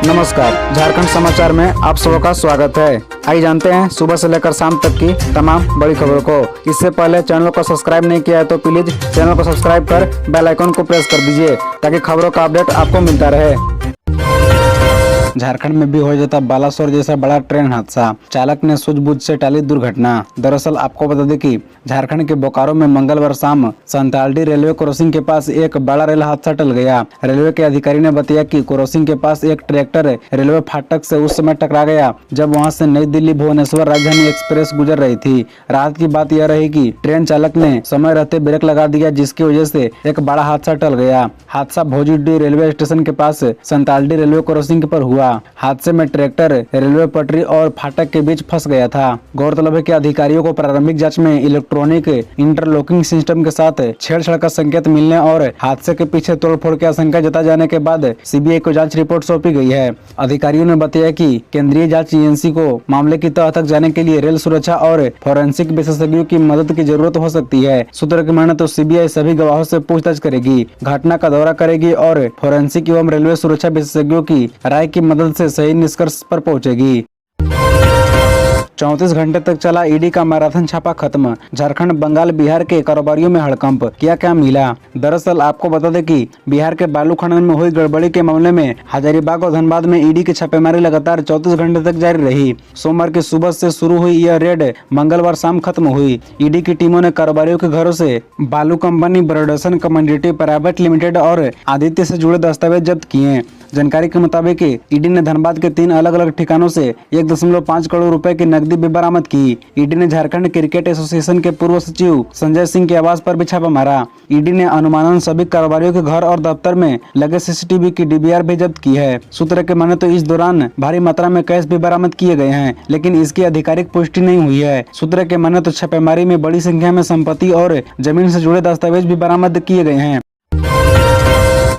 नमस्कार, झारखंड समाचार में आप सबका स्वागत है। आइए जानते हैं सुबह से लेकर शाम तक की तमाम बड़ी खबरों को। इससे पहले चैनल को सब्सक्राइब नहीं किया है तो प्लीज चैनल को सब्सक्राइब कर बेल आइकन को प्रेस कर दीजिए ताकि खबरों का अपडेट आपको मिलता रहे। झारखंड में भी हो जाता बालासोर जैसा बड़ा ट्रेन हादसा, चालक ने सूझबूझ से टाली दुर्घटना। दरअसल आपको बता दें कि झारखंड के बोकारो में मंगलवार शाम संतालडी रेलवे क्रॉसिंग के पास एक बड़ा रेल हादसा टल गया। रेलवे के अधिकारी ने बताया कि क्रॉसिंग के पास एक ट्रैक्टर रेलवे फाटक से उस समय टकरा गया जब वहां से नई दिल्ली भुवनेश्वर राजधानी एक्सप्रेस गुजर रही थी। राहत की बात यह रही कि ट्रेन चालक ने समय रहते ब्रेक लगा दिया, जिसकी वजह से एक बड़ा हादसा टल गया। हादसा भोजीडीह रेलवे स्टेशन के पास संतालडी रेलवे क्रॉसिंग पर हुआ। हादसे में ट्रैक्टर रेलवे पटरी और फाटक के बीच फंस गया था। गौरतलब है कि अधिकारियों को प्रारंभिक जांच में इलेक्ट्रॉनिक इंटरलॉकिंग सिस्टम के साथ छेड़छाड़ का संकेत मिलने और हादसे के पीछे तोड़फोड़ की आशंका जताए जाने के बाद सीबीआई को जांच रिपोर्ट सौंपी गई है। अधिकारियों ने बताया कि केंद्रीय जांच एजेंसी को मामले की तह तक जाने के लिए रेल सुरक्षा और फोरेंसिक विशेषज्ञों की मदद की जरूरत हो सकती है। सूत्र की माने तो सीबीआई सभी गवाहों से पूछताछ करेगी, घटना का दौरा करेगी और फोरेंसिक एवं रेलवे सुरक्षा विशेषज्ञों की राय की मदद से सही निष्कर्ष पर पहुंचेगी। 34 घंटे तक चला ईडी का मैराथन छापा खत्म, झारखंड, बंगाल, बिहार के कारोबारियों में हड़कंप, क्या मिला। दरअसल आपको बता दें कि बिहार के बालू खनन में हुई गड़बड़ी के मामले में हजारीबाग और धनबाद में ईडी की छापेमारी लगातार 34 घंटे तक जारी रही। सोमवार की सुबह से शुरू हुई यह रेड मंगलवार शाम खत्म हुई। ईडी की टीमों ने कारोबारियों के घरों से बालू कंपनी ब्रॉडर्सन कमोडिटी प्राइवेट लिमिटेड और आदित्य से जुड़े दस्तावेज जब्त किए। जानकारी के मुताबिक ईडी ने धनबाद के 3 अलग अलग ठिकानों से 1.5 करोड़ रुपए की नकदी भी बरामद की। ईडी ने झारखंड क्रिकेट एसोसिएशन के पूर्व सचिव संजय सिंह के आवास पर भी छापा मारा। ईडी ने अनुमानन सभी कारोबारियों के घर और दफ्तर में लगे सीसीटीवी की डीवीआर भी जब्त की है। सूत्र के माने तो इस दौरान भारी मात्रा में कैश भी बरामद किए गए हैं, लेकिन इसकी आधिकारिक पुष्टि नहीं हुई है। सूत्र के माने तो छापेमारी में बड़ी संख्या में संपत्ति और जमीन से जुड़े दस्तावेज भी बरामद किए गए हैं।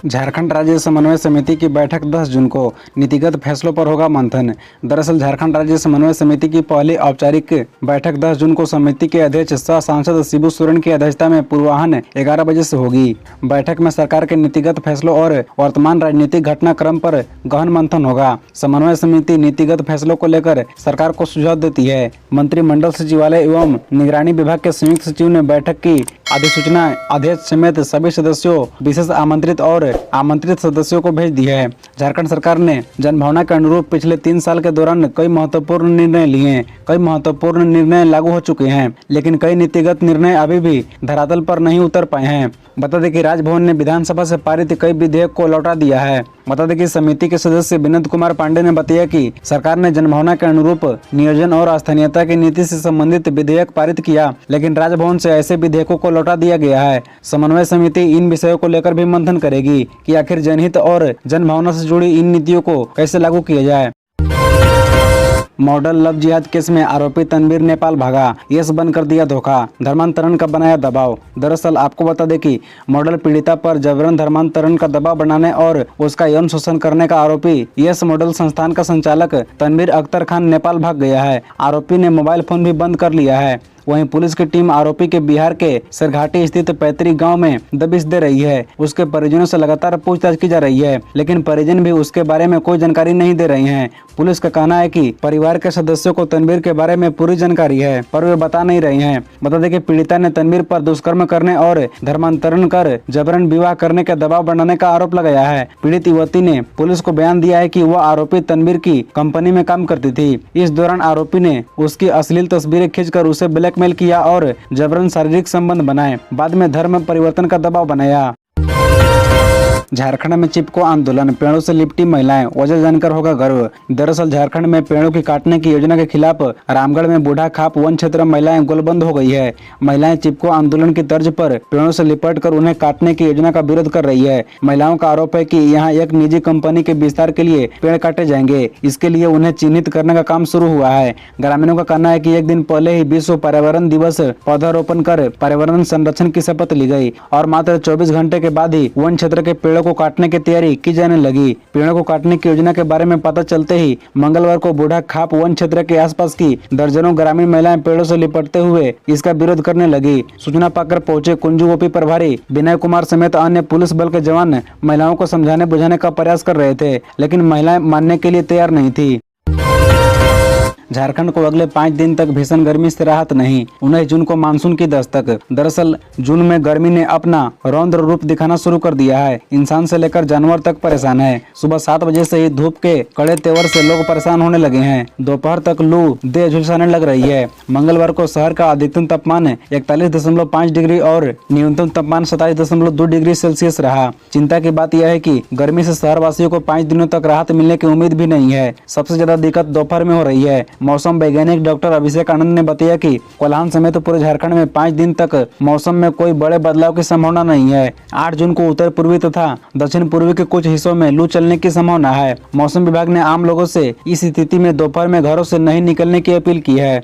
झारखंड राज्य समन्वय समिति की बैठक 10 जून को, नीतिगत फैसलों पर होगा मंथन। दरअसल झारखंड राज्य समन्वय समिति की पहली औपचारिक बैठक 10 जून को समिति के अध्यक्ष सह सांसद शिबू सोरेन की अध्यक्षता में पूर्वाह्न 11 बजे से होगी। बैठक में सरकार के नीतिगत फैसलों और वर्तमान राजनीतिक घटनाक्रम पर गहन मंथन होगा। समन्वय समिति नीतिगत फैसलों को लेकर सरकार को सुझाव देती है। मंत्रिमंडल सचिवालय एवं निगरानी विभाग के संयुक्त सचिव ने बैठक की अधिसूचना अध्यक्ष समेत सभी सदस्यों, विशेष आमंत्रित और आमंत्रित सदस्यों को भेज दी है। झारखंड सरकार ने जनभावना के अनुरूप पिछले 3 साल के दौरान कई महत्वपूर्ण निर्णय लिए। कई महत्वपूर्ण निर्णय लागू हो चुके हैं, लेकिन कई नीतिगत निर्णय अभी भी धरातल पर नहीं उतर पाए हैं। बता दें कि राजभवन ने विधानसभा से पारित कई विधेयक को लौटा दिया है। बता दें कि समिति के सदस्य विनोद कुमार पांडे ने बताया कि सरकार ने जनभावना के अनुरूप नियोजन और स्थानीयता की नीति से संबंधित विधेयक पारित किया, लेकिन राजभवन से ऐसे विधेयकों को लौटा दिया गया है। समन्वय समिति इन विषयों को लेकर भी मंथन करेगी कि आखिर जनहित और जनभावना से जुड़ी इन नीतियों को कैसे लागू किया जाए। मॉडल लव जिहाद केस में आरोपी तनवीर नेपाल भागा, यस बनकर दिया धोखा, धर्मांतरण का बनाया दबाव। दरअसल आपको बता दें कि मॉडल पीड़िता पर जबरन धर्मांतरण का दबाव बनाने और उसका यौन शोषण करने का आरोपी यस मॉडल संस्थान का संचालक तनवीर अख्तर खान नेपाल भाग गया है। आरोपी ने मोबाइल फोन भी बंद कर लिया है। वहीं पुलिस की टीम आरोपी के बिहार के सरघाटी स्थित पैतृक गांव में दबिश दे रही है। उसके परिजनों से लगातार पूछताछ की जा रही है, लेकिन परिजन भी उसके बारे में कोई जानकारी नहीं दे रहे हैं। पुलिस का कहना है कि परिवार के सदस्यों को तनवीर के बारे में पूरी जानकारी है, पर वे बता नहीं रहे हैं। बता दें कि पीड़िता ने तनवीर पर दुष्कर्म करने और धर्मांतरण कर जबरन विवाह करने का दबाव बनाने का आरोप लगाया है। पीड़ित युवती ने पुलिस को बयान दिया है कि वह आरोपी तनवीर की कंपनी में काम करती थी। इस दौरान आरोपी ने उसकी अश्लील तस्वीरें खींचकर उसे ब्लैकमेल किया और जबरन शारीरिक संबंध बनाए। बाद में धर्म परिवर्तन का दबाव बनाया। झारखंड में चिपको आंदोलन, पेड़ों से लिपटी महिलाएं, वजह जानकर होगा गर्व। दरअसल झारखंड में पेड़ों की काटने की योजना के खिलाफ रामगढ़ में बूढ़ा खाप वन क्षेत्र में महिलाएं गोलबंद हो गई है। महिलाएं चिपको आंदोलन की तर्ज पर पेड़ों से लिपट कर उन्हें काटने की योजना का विरोध कर रही है। महिलाओं का आरोप है कि यहाँ एक निजी कंपनी के विस्तार के लिए पेड़ काटे जाएंगे। इसके लिए उन्हें चिन्हित करने का काम शुरू हुआ है। ग्रामीणों का कहना है कि एक दिन पहले ही विश्व पर्यावरण दिवस पौधारोपण कर पर्यावरण संरक्षण की शपथ ली गई और मात्र 24 घंटे के बाद ही वन क्षेत्र के पेड़ पेड़ों को काटने की तैयारी की जाने लगी। पेड़ों को काटने की योजना के बारे में पता चलते ही मंगलवार को बूढ़ा खाप वन क्षेत्र के आसपास की दर्जनों ग्रामीण महिलाएं पेड़ों से लिपटते हुए इसका विरोध करने लगी। सूचना पाकर पहुंचे कुंजू ओपी प्रभारी विनय कुमार समेत अन्य पुलिस बल के जवान महिलाओं को समझाने बुझाने का प्रयास कर रहे थे, लेकिन महिलाएं मानने के लिए तैयार नहीं थी। झारखंड को अगले 5 दिन तक भीषण गर्मी से राहत नहीं। 19 जून को मानसून की दस्तक। दरअसल जून में गर्मी ने अपना रौद्र रूप दिखाना शुरू कर दिया है। इंसान से लेकर जानवर तक परेशान है। सुबह 7 बजे से ही धूप के कड़े तेवर से लोग परेशान होने लगे हैं। दोपहर तक लू देह झुलसाने लग रही है। मंगलवार को शहर का अधिकतम तापमान 41.5 डिग्री और न्यूनतम तापमान 27.2 डिग्री सेल्सियस रहा। चिंता की बात यह है कि गर्मी से शहरवासियों को 5 दिनों तक राहत मिलने की उम्मीद भी नहीं है। सबसे ज्यादा दिक्कत दोपहर में हो रही है। मौसम वैज्ञानिक डॉक्टर अभिषेक आनंद ने बताया कि कोल्हान समेत पूरे झारखंड में 5 दिन तक मौसम में कोई बड़े बदलाव की संभावना नहीं है। 8 जून को उत्तर पूर्वी तथा दक्षिण पूर्वी के कुछ हिस्सों में लू चलने की संभावना है। मौसम विभाग ने आम लोगों से इस स्थिति में दोपहर में घरों से नहीं निकलने की अपील की है।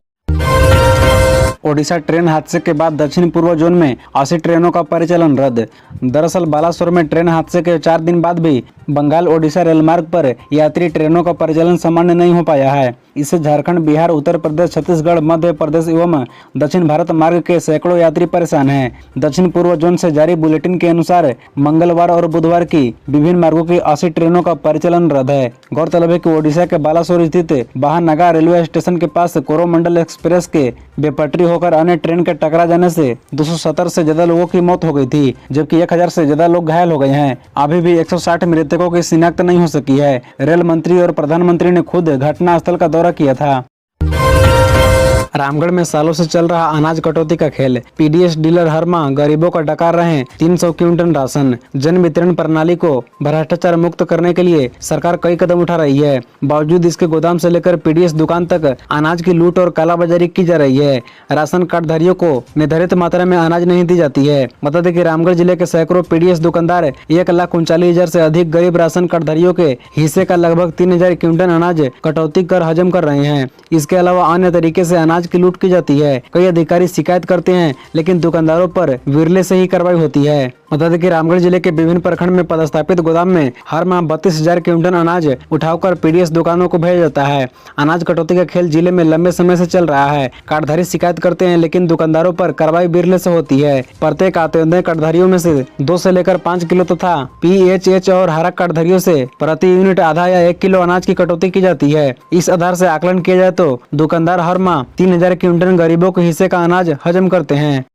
ओडिशा ट्रेन हादसे के बाद दक्षिण पूर्व जोन में 80 ट्रेनों का परिचालन रद्द। दरअसल बालासोर में ट्रेन हादसे के 4 दिन बाद भी बंगाल ओडिशा रेलमार्ग पर यात्री ट्रेनों का परिचालन सामान्य नहीं हो पाया है। इससे झारखंड, बिहार, उत्तर प्रदेश, छत्तीसगढ़, मध्य प्रदेश एवं दक्षिण भारत मार्ग के सैकड़ों यात्री परेशान हैं। दक्षिण पूर्व जोन से जारी बुलेटिन के अनुसार मंगलवार और बुधवार की विभिन्न मार्गों की 80 ट्रेनों का परिचालन रद्द है। गौरतलब है कि ओडिशा के बालासोर स्थित बाहानगा रेलवे स्टेशन के पास कोरोमंडल एक्सप्रेस के बेपटरी होकर अन्य ट्रेन के टकरा जाने से 270 से ज्यादा लोगों की मौत हो गई थी, जबकि 1000 से ज्यादा लोग घायल हो गए हैं। अभी भी 160 मृतकों की शिनाख्त नहीं हो सकी है। रेल मंत्री और प्रधानमंत्री ने खुद घटना स्थल का दौरा किया था। रामगढ़ में सालों से चल रहा अनाज कटौती का खेल। पीडीएस डीलर हर माह गरीबों का डकार रहे हैं 300 क्विंटल राशन। जन वितरण प्रणाली को भ्रष्टाचार मुक्त करने के लिए सरकार कई कदम उठा रही है। बावजूद इसके गोदाम से लेकर पीडीएस दुकान तक अनाज की लूट और कालाबाजारी की जा रही है। राशन कार्डधारियों को निर्धारित मात्रा में अनाज नहीं दी जाती है। बता दें कि रामगढ़ जिले के सैकड़ों पीडीएस दुकानदार 1,39,000 से अधिक गरीब राशन कार्डधारियों के हिस्से का लगभग 3,000 क्विंटल अनाज कटौती कर हजम कर रहे हैं। इसके अलावा अन्य तरीके से अनाज की लूट की जाती है। कई अधिकारी शिकायत करते हैं, लेकिन दुकानदारों पर विरले से ही कार्रवाई होती है। बता दें कि रामगढ़ जिले के विभिन्न प्रखंड में पदस्थापित गोदाम में हर माह 32,000 क्विंटल अनाज उठाकर पीडीएस दुकानों को भेजा जाता है। अनाज कटौती का खेल जिले में लंबे समय से चल रहा है। कार्डधारी शिकायत करते हैं, लेकिन दुकानदारों पर कार्रवाई विरले से होती है। प्रत्येक अंत्योदय कार्डधारियों में से 2 से लेकर 5 किलो तथा पीएचएच और हरा कार्डधारियों से प्रति यूनिट आधा या 1 किलो अनाज की कटौती की जाती है। इस आधार से आकलन किया जाए तो दुकानदार हर माह 3,000 क्विंटल गरीबों के हिस्से का अनाज हजम करते हैं।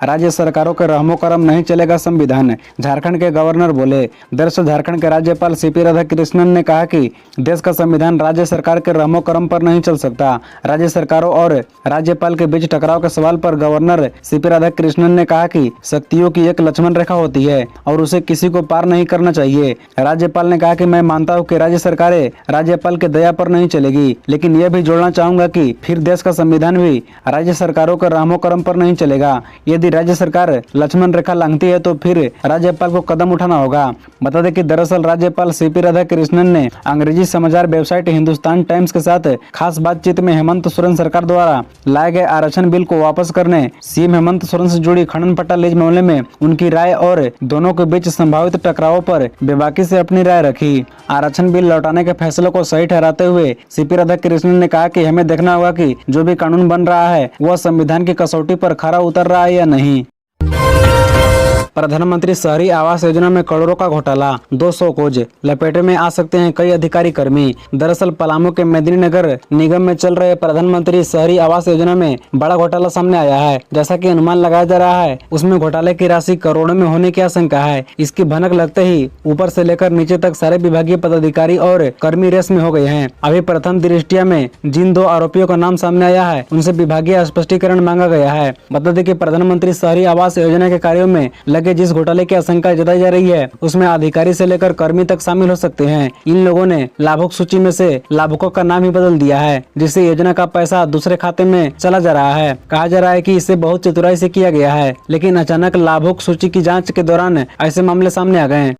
राज्य सरकारों के रहमो करम नहीं चलेगा संविधान। झारखंड के गवर्नर बोले। दरअसल झारखंड के राज्यपाल सीपी राधाकृष्णन ने कहा कि देश का संविधान राज्य सरकार के रहमो करम पर नहीं चल सकता। राज्य सरकारों और राज्यपाल के बीच टकराव के सवाल पर गवर्नर सीपी राधाकृष्णन ने कहा कि शक्तियों की एक लक्ष्मण रेखा होती है और उसे किसी को पार नहीं करना चाहिए। राज्यपाल ने कहा कि मैं मानता हूँ कि राज्य सरकारें राज्यपाल के दया पर नहीं चलेगी, लेकिन यह भी जोड़ना चाहूंगा कि फिर देश का संविधान भी राज्य सरकारों के रहमो करम पर नहीं चलेगा। यदि राज्य सरकार लक्ष्मण रेखा लांघती है तो फिर राज्यपाल को कदम उठाना होगा। बता दें कि दरअसल राज्यपाल सीपी राधाकृष्णन ने अंग्रेजी समाचार वेबसाइट हिंदुस्तान टाइम्स के साथ खास बातचीत में हेमंत सोरेन सरकार द्वारा लाए गए आरक्षण बिल को वापस करने, सीएम हेमंत सोरेन से जुड़ी खनन पट्टा लीज मामले में उनकी राय और दोनों के बीच संभावित टकरावों पर बेबाकी से अपनी राय रखी। आरक्षण बिल लौटाने के फैसले को सही ठहराते हुए सीपी राधाकृष्णन ने कहा कि हमें देखना होगा कि जो भी कानून बन रहा है वह संविधान की कसौटी पर खरा उतर रहा है या नहीं। प्रधानमंत्री शहरी आवास योजना में करोड़ों का घोटाला, 200 खोज, लपेटे में आ सकते हैं कई अधिकारी कर्मी। दरअसल पलामू के मेदिनीनगर निगम में चल रहे प्रधानमंत्री शहरी आवास योजना में बड़ा घोटाला सामने आया है। जैसा कि अनुमान लगाया जा रहा है, उसमें घोटाले की राशि करोड़ों में होने की आशंका है। इसकी भनक लगते ही ऊपर से लेकर नीचे तक सारे विभागीय पदाधिकारी और कर्मी रेस में हो गए हैं। अभी प्रथम दृष्टिया में जिन 2 आरोपियों का नाम सामने आया है, उनसे विभागीय स्पष्टीकरण मांगा गया है। बता दें कि प्रधानमंत्री शहरी आवास योजना के कार्यों में लगे जिस घोटाले की आशंका जताई जा रही है, उसमें अधिकारी से लेकर कर्मी तक शामिल हो सकते हैं। इन लोगों ने लाभुक सूची में से लाभुकों का नाम ही बदल दिया है, जिससे योजना का पैसा दूसरे खाते में चला जा रहा है। कहा जा रहा है कि इसे बहुत चतुराई से किया गया है, लेकिन अचानक लाभुक सूची की जांच के दौरान ऐसे मामले सामने आ गए।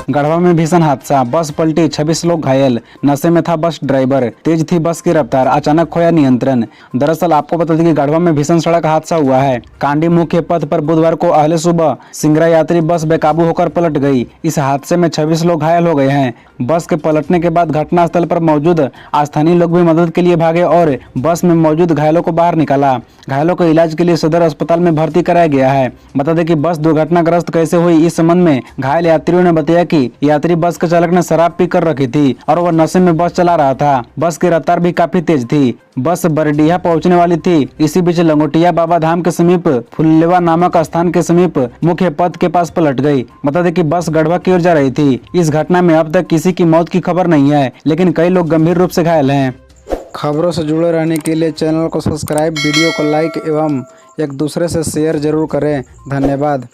गढ़वा में भीषण हादसा, बस पलटी, 26 लोग घायल, नशे में था बस ड्राइवर, तेज थी बस की रफ्तार, अचानक खोया नियंत्रण। दरअसल आपको बता दें कि गढ़वा में भीषण सड़क हादसा हुआ है। कांडी मुख्य पथ पर बुधवार को अहले सुबह सिंगरा यात्री बस बेकाबू होकर पलट गई। इस हादसे में 26 लोग घायल हो गए हैं। बस के पलटने के बाद घटनास्थल पर मौजूद स्थानीय लोग भी मदद के लिए भागे और बस में मौजूद घायलों को बाहर निकाला। घायलों को इलाज के लिए सदर अस्पताल में भर्ती कराया गया है। बता दें कि बस दुर्घटनाग्रस्त कैसे हुई, इस संबंध में घायल यात्रियों ने बताया कि यात्री बस के चालक ने शराब पीकर रखी थी और वह नशे में बस चला रहा था। बस की रफ्तार भी काफी तेज थी। बस बरडीहा पहुंचने वाली थी। इसी बीच लंगोटिया बाबा धाम के समीप फुल्लेवा नामक स्थान के समीप मुख्य पथ के पास पलट गई। बता दें कि बस गढ़वा की ओर जा रही थी। इस घटना में अब तक किसी की मौत की खबर नहीं है, लेकिन कई लोग गंभीर रूप से घायल हैं। खबरों से जुड़े रहने के लिए चैनल को सब्सक्राइब, वीडियो को लाइक एवं एक दूसरे से शेयर जरूर करें। धन्यवाद।